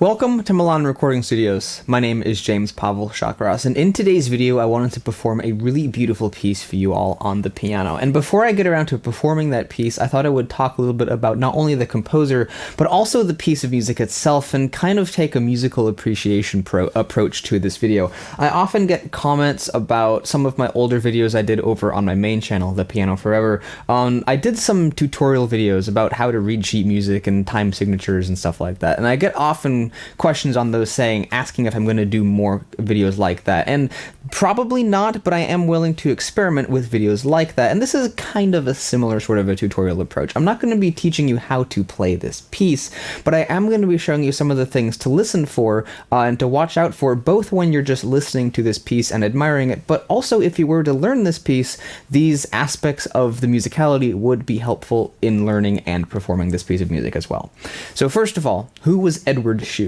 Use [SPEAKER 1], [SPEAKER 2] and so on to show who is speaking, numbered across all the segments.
[SPEAKER 1] Welcome to Milan Recording Studios. My name is James Pavel Shakras, and in today's video I wanted to perform a really beautiful piece for you all on the piano. And before I get around to performing that piece, I thought I would talk a little bit about not only the composer, but also the piece of music itself, and kind of take a musical appreciation approach to this video. I often get comments about some of my older videos I did over on my main channel, The Piano Forever. I did some tutorial videos about how to read sheet music and time signatures and stuff like that, and I get often questions on those asking if I'm going to do more videos like that, and probably not, but I am willing to experiment with videos like that, and this is kind of a similar sort of a tutorial approach. I'm not going to be teaching you how to play this piece, but I am going to be showing you some of the things to listen for and to watch out for, both when you're just listening to this piece and admiring it, but also if you were to learn this piece, these aspects of the musicality would be helpful in learning and performing this piece of music as well. So first of all, who was Eduard Schütt?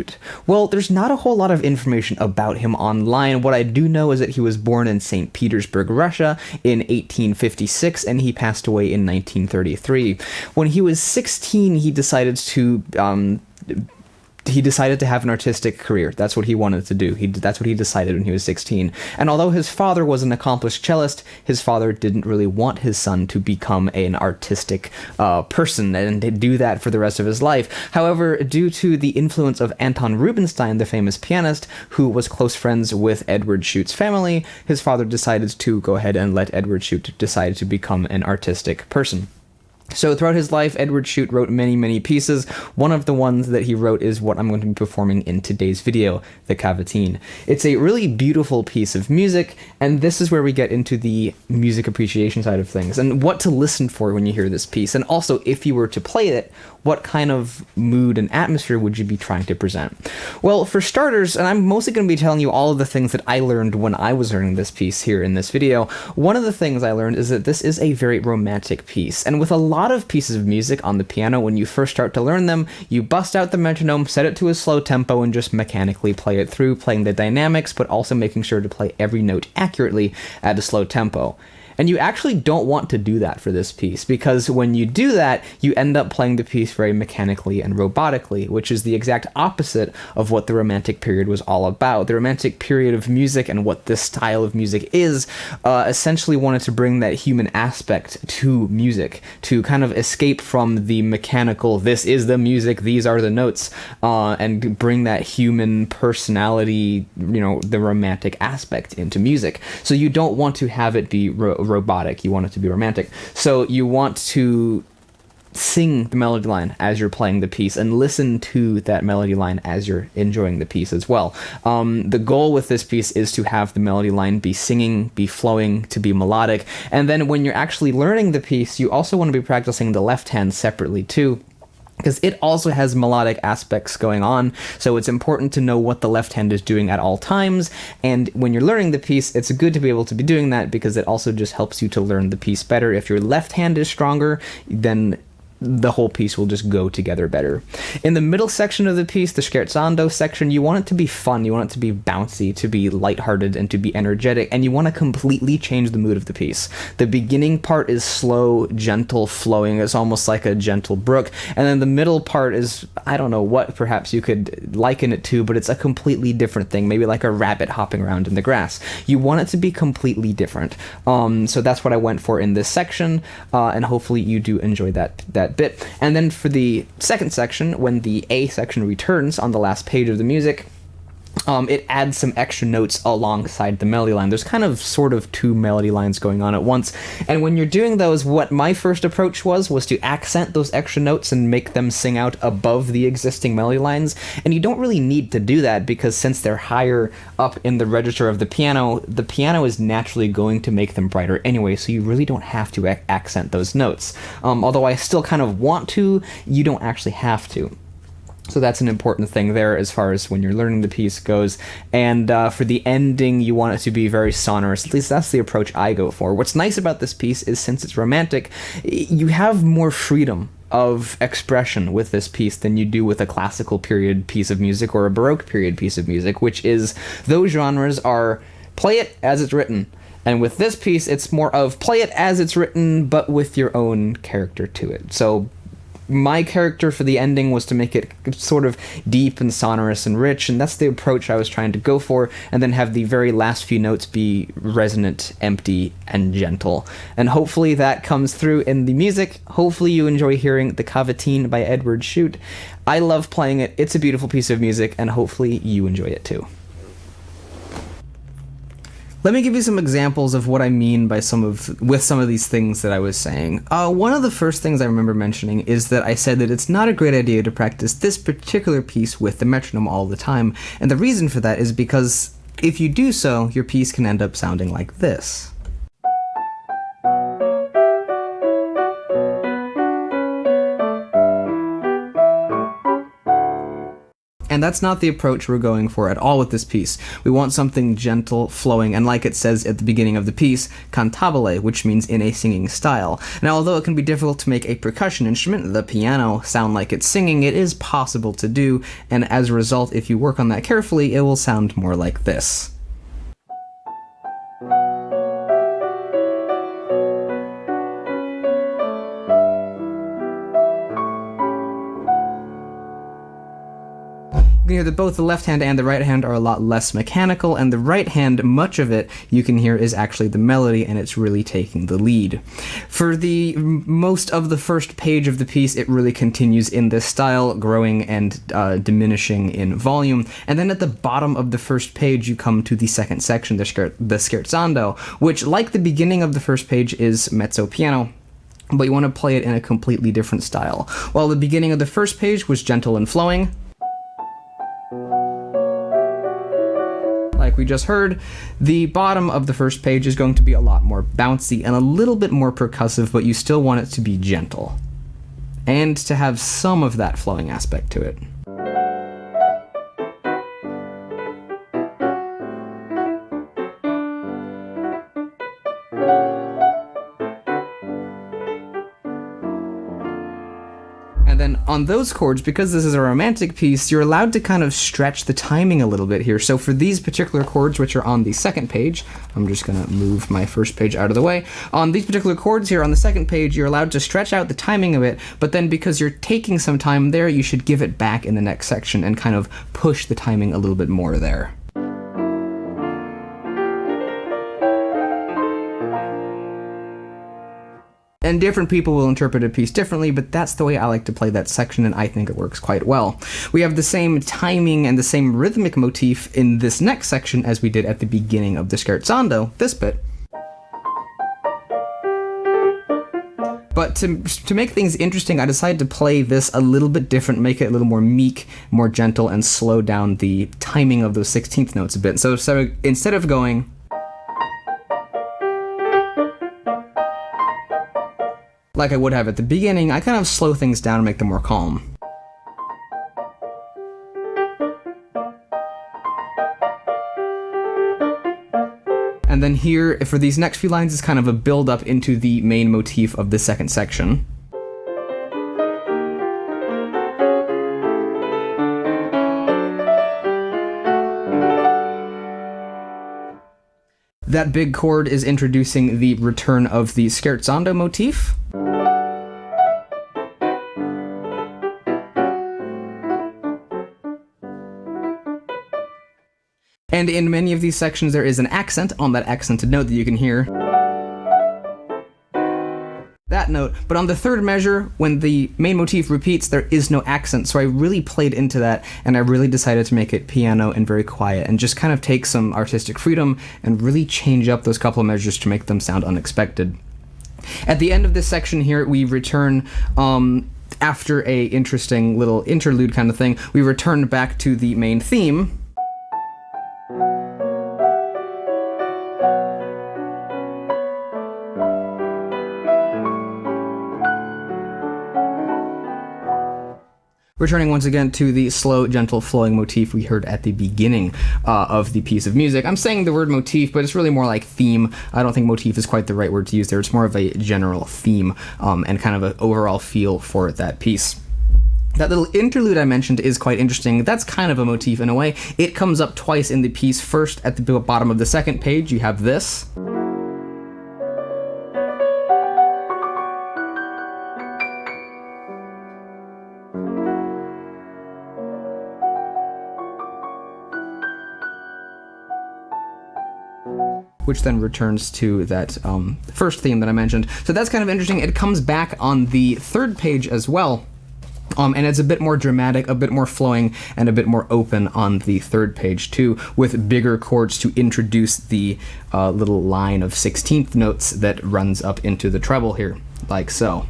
[SPEAKER 1] Well, there's not a whole lot of information about him online. What I do know is that he was born in St. Petersburg, Russia in 1856, and he passed away in 1933. When he was 16, he decided to have an artistic career. That's what he wanted to do. That's what he decided when he was 16. And although his father was an accomplished cellist, his father didn't really want his son to become an artistic person and to do that for the rest of his life. However, due to the influence of Anton Rubinstein, the famous pianist, who was close friends with Eduard Schütt's family, his father decided to go ahead and let Eduard Schütt decide to become an artistic person. So throughout his life, Eduard Schütt wrote many pieces. One of the ones that he wrote is what I'm going to be performing in today's video, the Cavatine. It's a really beautiful piece of music, and this is where we get into the music appreciation side of things, and what to listen for when you hear this piece. And also, if you were to play it, what kind of mood and atmosphere would you be trying to present? Well, for starters, and I'm mostly going to be telling you all of the things that I learned when I was learning this piece here in this video, one of the things I learned is that this is a very romantic piece. And with a lot of pieces of music on the piano, when you first start to learn them, you bust out the metronome, set it to a slow tempo, and just mechanically play it through, playing the dynamics, but also making sure to play every note accurately at a slow tempo. And you actually don't want to do that for this piece, because when you do that, you end up playing the piece very mechanically and robotically, which is the exact opposite of what the Romantic period was all about. The Romantic period of music, and what this style of music is, essentially wanted to bring that human aspect to music, to kind of escape from the mechanical, this is the music, these are the notes, and bring that human personality, the romantic aspect into music. So you don't want to have it be robotic, you want it to be romantic. So you want to sing the melody line as you're playing the piece, and listen to that melody line as you're enjoying the piece as well. The goal with this piece is to have the melody line be singing, be flowing, to be melodic, and then when you're actually learning the piece, you also want to be practicing the left hand separately too, because it also has melodic aspects going on, so it's important to know what the left hand is doing at all times, and when you're learning the piece, it's good to be able to be doing that, because it also just helps you to learn the piece better. If your left hand is stronger, then the whole piece will just go together better. In the middle section of the piece, the scherzando section, you want it to be fun, you want it to be bouncy, to be lighthearted, and to be energetic, and you want to completely change the mood of the piece. The beginning part is slow, gentle, flowing, it's almost like a gentle brook, and then the middle part is, I don't know what perhaps you could liken it to, but it's a completely different thing, maybe like a rabbit hopping around in the grass. You want it to be completely different. So that's what I went for in this section, and hopefully you do enjoy that bit. And then for the second section, when the A section returns on the last page of the music, it adds some extra notes alongside the melody line. There's kind of sort of two melody lines going on at once, and when you're doing those, what my first approach was to accent those extra notes and make them sing out above the existing melody lines. And you don't really need to do that, because since they're higher up in the register of the piano is naturally going to make them brighter anyway, so you really don't have to accent those notes. Although I still kind of want to, you don't actually have to. So that's an important thing there as far as when you're learning the piece goes. And for the ending, you want it to be very sonorous. At least that's the approach I go for. What's nice about this piece is, since it's romantic, you have more freedom of expression with this piece than you do with a classical period piece of music or a Baroque period piece of music, which is, those genres are play it as it's written. And with this piece, it's more of play it as it's written, but with your own character to it. So my character for the ending was to make it sort of deep and sonorous and rich, and that's the approach I was trying to go for, and then have the very last few notes be resonant, empty, and gentle. And hopefully that comes through in the music. Hopefully you enjoy hearing the Cavatine by Eduard Schütt. I love playing it. It's a beautiful piece of music, and hopefully you enjoy it too. Let me give you some examples of what I mean by some of these things that I was saying. One of the first things I remember mentioning is that I said that it's not a great idea to practice this particular piece with the metronome all the time, and the reason for that is because if you do so, your piece can end up sounding like this. And that's not the approach we're going for at all with this piece. We want something gentle, flowing, and like it says at the beginning of the piece, cantabile, which means in a singing style. Now, although it can be difficult to make a percussion instrument, the piano, sound like it's singing, it is possible to do, and as a result, if you work on that carefully, it will sound more like this. You can hear that both the left hand and the right hand are a lot less mechanical, and the right hand, much of it, you can hear is actually the melody, and it's really taking the lead. For the most of the first page of the piece, it really continues in this style, growing and diminishing in volume, and then at the bottom of the first page, you come to the second section, the scherzando, which, like the beginning of the first page, is mezzo piano, but you want to play it in a completely different style. While the beginning of the first page was gentle and flowing, like we just heard, the bottom of the first page is going to be a lot more bouncy and a little bit more percussive, but you still want it to be gentle and to have some of that flowing aspect to it. And then on those chords, because this is a romantic piece, you're allowed to kind of stretch the timing a little bit here. So for these particular chords, which are on the second page, I'm just going to move my first page out of the way. On these particular chords here on the second page, you're allowed to stretch out the timing of it, but then because you're taking some time there, you should give it back in the next section and kind of push the timing a little bit more there. And different people will interpret a piece differently, but that's the way I like to play that section, and I think it works quite well. We have the same timing and the same rhythmic motif in this next section as we did at the beginning of the scherzando, this bit. But to make things interesting, I decided to play this a little bit different, make it a little more meek, more gentle, and slow down the timing of those 16th notes a bit. So instead of going like I would have at the beginning, I kind of slow things down and make them more calm. And then here, for these next few lines, is kind of a build-up into the main motif of the second section. That big chord is introducing the return of the scherzando motif. And in many of these sections, there is an accent on that accented note that you can hear. That note, but on the third measure, when the main motif repeats, there is no accent, so I really played into that, and I really decided to make it piano and very quiet, and just kind of take some artistic freedom and really change up those couple of measures to make them sound unexpected. At the end of this section here, we return, after a interesting little interlude kind of thing, we return back to the main theme. Returning once again to the slow, gentle, flowing motif we heard at the beginning of the piece of music. I'm saying the word motif, but it's really more like theme. I don't think motif is quite the right word to use there. It's more of a general theme and kind of an overall feel for that piece. That little interlude I mentioned is quite interesting. That's kind of a motif in a way. It comes up twice in the piece. First, at the bottom of the second page, you have this. which then returns to that first theme that I mentioned. So that's kind of interesting. It comes back on the third page as well. And it's a bit more dramatic, a bit more flowing, and a bit more open on the third page too, with bigger chords to introduce the little line of 16th notes that runs up into the treble here, like so.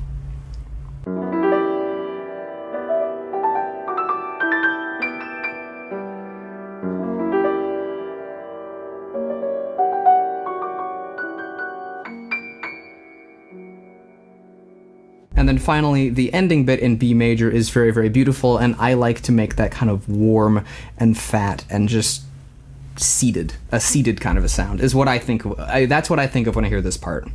[SPEAKER 1] And then finally, the ending bit in B major is very, very beautiful, and I like to make that kind of warm and fat and just seated, a seated kind of a sound, is what I think of. That's what I think of when I hear this part.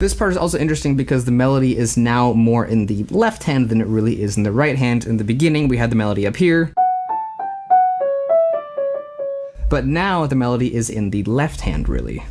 [SPEAKER 1] This part is also interesting because the melody is now more in the left hand than it really is in the right hand. In the beginning, we had the melody up here, but now the melody is in the left hand, really.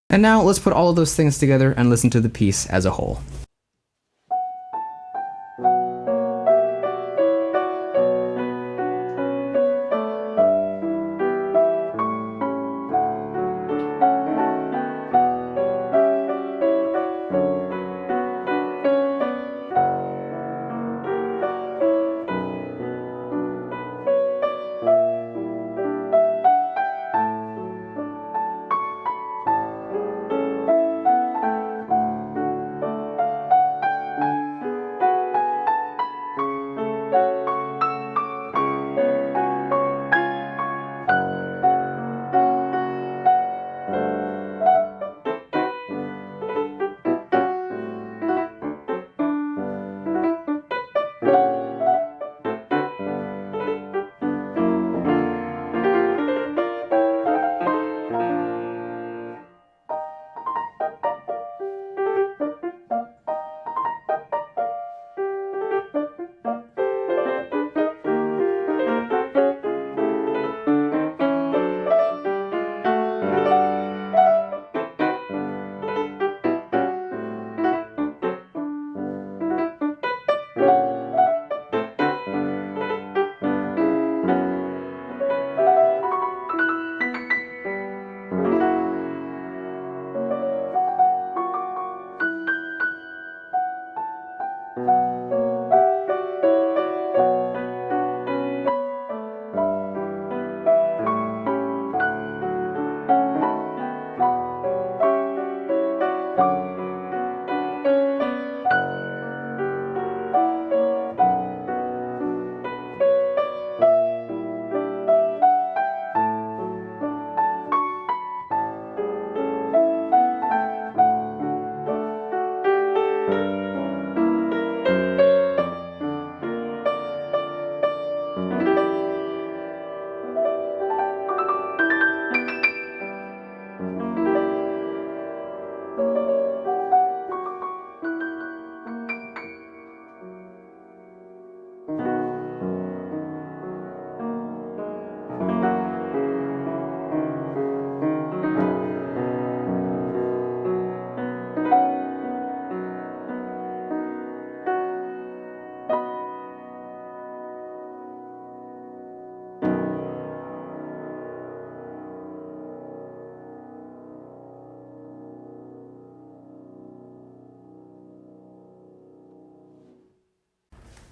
[SPEAKER 1] And now let's put all of those things together and listen to the piece as a whole.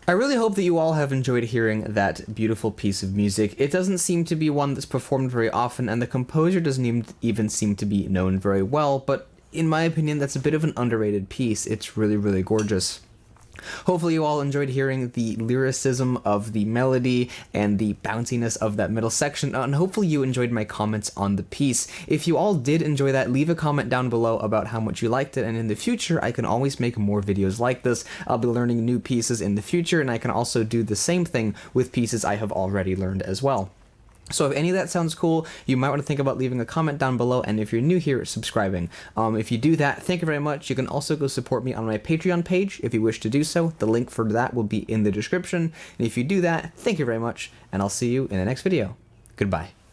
[SPEAKER 1] I really hope that you all have enjoyed hearing that beautiful piece of music. It doesn't seem to be one that's performed very often, and the composer doesn't even seem to be known very well, but in my opinion, that's a bit of an underrated piece. It's really, really gorgeous. Hopefully you all enjoyed hearing the lyricism of the melody and the bounciness of that middle section, and hopefully you enjoyed my comments on the piece. If you all did enjoy that, leave a comment down below about how much you liked it, and in the future I can always make more videos like this. I'll be learning new pieces in the future, and I can also do the same thing with pieces I have already learned as well. So if any of that sounds cool, you might want to think about leaving a comment down below, and if you're new here, subscribing. If you do that, thank you very much. You can also go support me on my Patreon page if you wish to do so. The link for that will be in the description. And if you do that, thank you very much, and I'll see you in the next video. Goodbye.